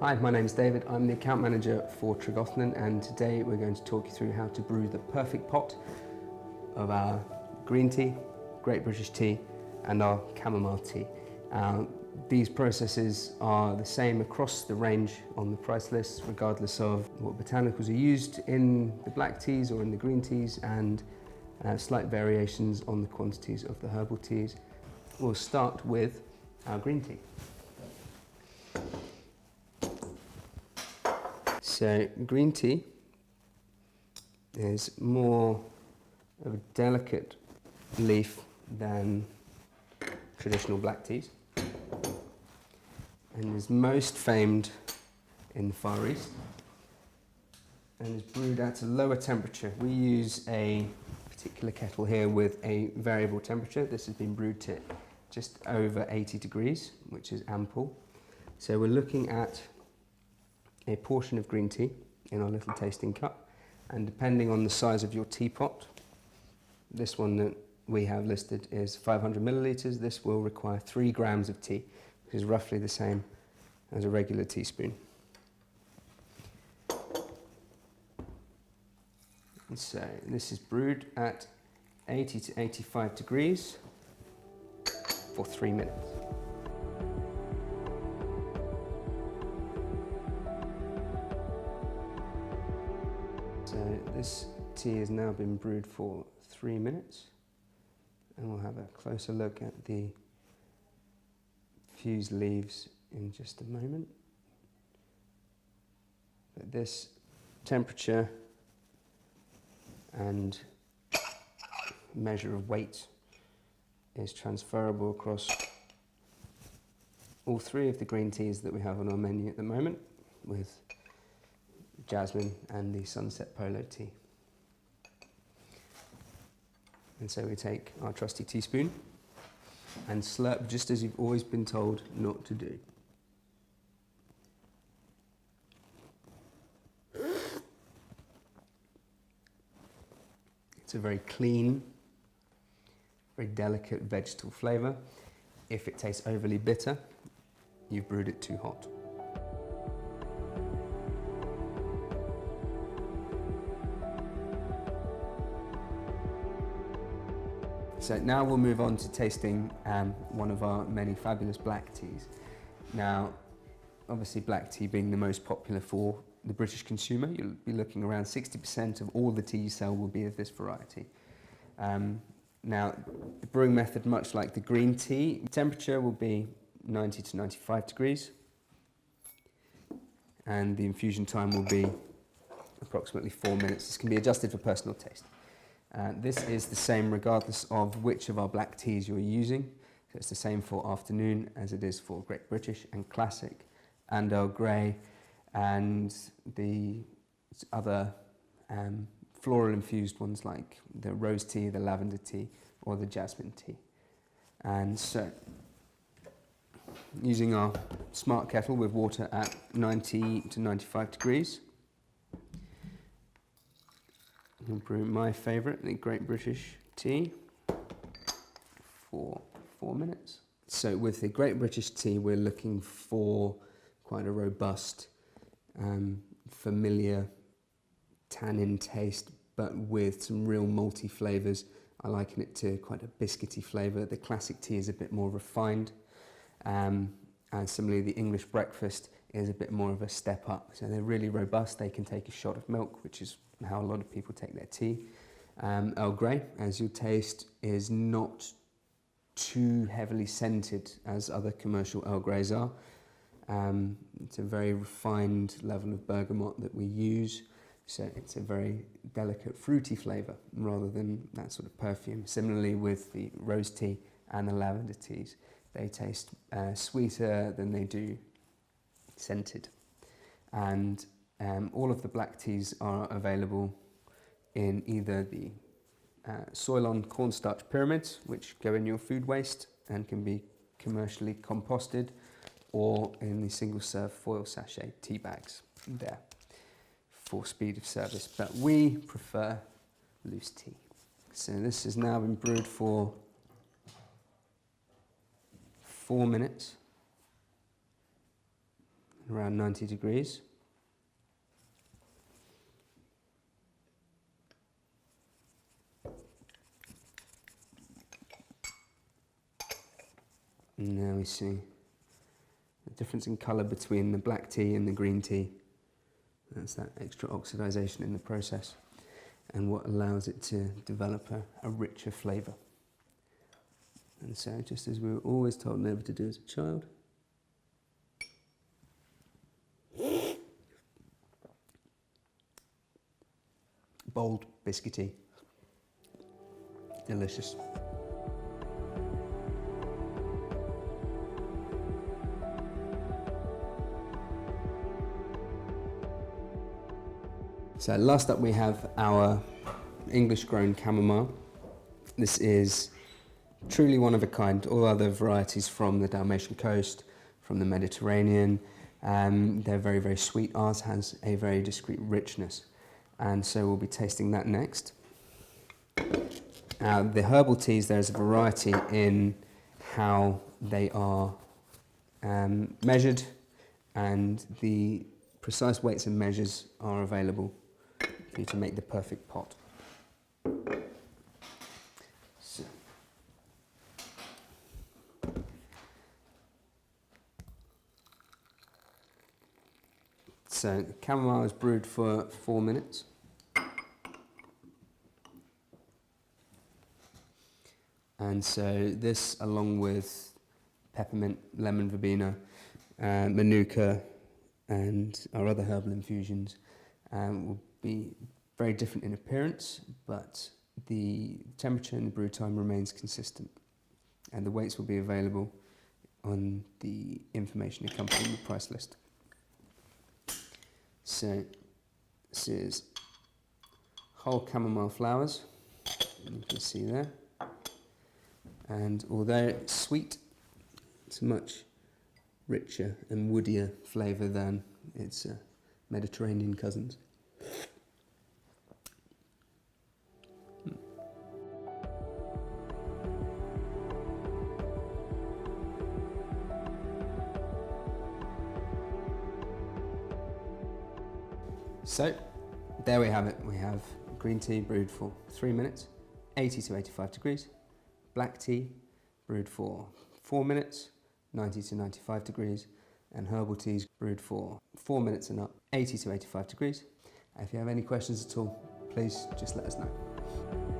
Hi, my name's David. I'm the account manager for Tregothnan, and today we're going to talk you through how to brew the perfect pot of our green tea, Great British tea, and our chamomile tea. These processes are the same across the range on the price list, regardless of what botanicals are used in the black teas or in the green teas, and slight variations on the quantities of the herbal teas. We'll start with our green tea. So green tea is more of a delicate leaf than traditional black teas, and is most famed in the Far East, and is brewed at a lower temperature. We use a particular kettle here with a variable temperature. This has been brewed to just over 80 degrees, which is ample. So we're looking at a portion of green tea in our little tasting cup, and depending on the size of your teapot, this one that we have listed is 500 millilitres. This will require 3 grams of tea, which is roughly the same as a regular teaspoon. And so this is brewed at 80 to 85 degrees for 3 minutes. So this tea has now been brewed for 3 minutes, and we'll have a closer look at the fused leaves in just a moment. But this temperature and measure of weight is transferable across all 3 of the green teas that we have on our menu at the moment, with jasmine and the sunset polo tea. And so we take our trusty teaspoon and slurp just as you've always been told not to do. It's a very clean, very delicate vegetal flavour. If it tastes overly bitter, you've brewed it too hot. So now we'll move on to tasting one of our many fabulous black teas. Now, obviously black tea being the most popular for the British consumer, you'll be looking around 60% of all the tea you sell will be of this variety. Now, the brewing method, much like the green tea, temperature will be 90 to 95 degrees, and the infusion time will be approximately 4 minutes. This can be adjusted for personal taste. This is the same regardless of which of our black teas you're using. So it's the same for afternoon as it is for Great British and Classic and Earl Grey and the other floral infused ones like the rose tea, the lavender tea, or the jasmine tea. And so, using our smart kettle with water at 90 to 95 degrees, I'll brew my favourite, the Great British tea, for 4 minutes. So with the Great British tea, we're looking for quite a robust, familiar tannin taste, but with some real malty flavours. I liken it to quite a biscuity flavour. The classic tea is a bit more refined, and similarly the English breakfast is a bit more of a step up. So they're really robust. They can take a shot of milk, which is how a lot of people take their tea. Earl Grey, as you'll taste, is not too heavily scented as other commercial Earl Greys are. It's a very refined level of bergamot that we use, so it's a very delicate fruity flavour rather than that sort of perfume. Similarly with the rose tea and the lavender teas, they taste sweeter than they do scented. And all of the black teas are available in either the Soil-on cornstarch pyramids, which go in your food waste and can be commercially composted, or in the single-serve foil sachet tea bags there for speed of service. But we prefer loose tea. So this has now been brewed for 4 minutes. around 90 degrees. And now we see the difference in colour between the black tea and the green tea. That's that extra oxidisation in the process, and what allows it to develop a richer flavour. And so, just as we were always told never to do as a child, bold, biscuity, delicious. So last up we have our English grown chamomile. This is truly one of a kind. All other varieties from the Dalmatian coast, from the Mediterranean, they're very, very sweet. Ours has a very discreet richness, and so we'll be tasting that next. The herbal teas, there's a variety in how they are measured, and the precise weights and measures are available for you to make the perfect pot. So the chamomile is brewed for 4 minutes. And so this, along with peppermint, lemon verbena, manuka, and our other herbal infusions, will be very different in appearance, but the temperature and the brew time remains consistent. And the weights will be available on the information accompanying the price list. So this is whole chamomile flowers, you can see there. And although it's sweet, it's a much richer and woodier flavour than its Mediterranean cousins. So, there we have it. We have green tea brewed for 3 minutes, 80 to 85 degrees. Black tea brewed for 4 minutes, 90 to 95 degrees. And herbal teas brewed for 4 minutes and up, 80 to 85 degrees. If you have any questions at all, please just let us know.